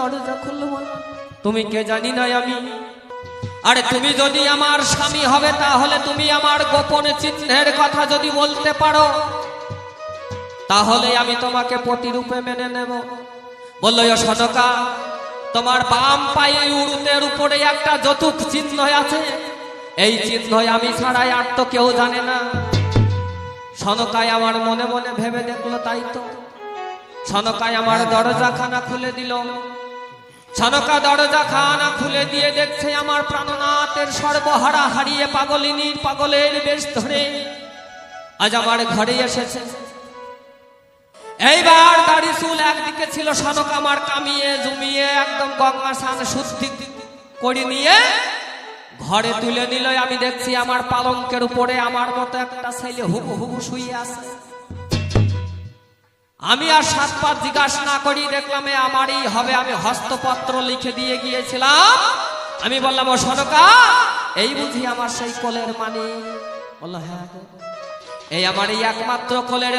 দরজা খুললো। তুমি কে জানি না আমি। আরে তুমি যদি আমার স্বামী হবে তাহলে তুমি আমার গোপন চিহ্নের কথা যদি বলতে পারো তাহলে আমি তোমাকে প্রতিরূপে মেনে নেব। বললো ও সনকা, তোমার বাম পায়ে উরুতের উপরে একটা যতুক চিহ্ন আছে, এই চিহ্ন আমি ছাড়াই আর তো কেউ জানে না। সনকায় আমার মনে মনে ভেবে দেখলো তাই তো। সনকায় আমার দরজাখানা খুলে দিল। সনকা দরজাখানা খুলে দিয়ে দেখছে আমার প্রাণনাথের সর্বহারা হারিয়ে পাগলিনীর পাগলের বেশ ধরে আজ আমার ঘরে এসেছে। এইবার দাড়ি চুল একদিকে ছিল, সনকা আমার কামিয়ে জমিয়ে একদম গঙ্গা স্নান শুদ্ধি করে নিয়ে ঘরে তুলে নিল। আমি দেখছি আমার পালঙ্কের উপরে আমার মতো একটা ছেলে হুবু হুবু শুয়ে আছে। আমি আর সাত পাঁচ জিজ্ঞাসা না করি দেখলাম আমারই হবে। আমি হস্তপত্র লিখে দিয়ে গিয়েছিলাম। আমি বললাম ও সনকা, এই বুঝি আমার সেই কোলের মানি? বললো হ্যাঁ, এই আমার এই একমাত্র কোলের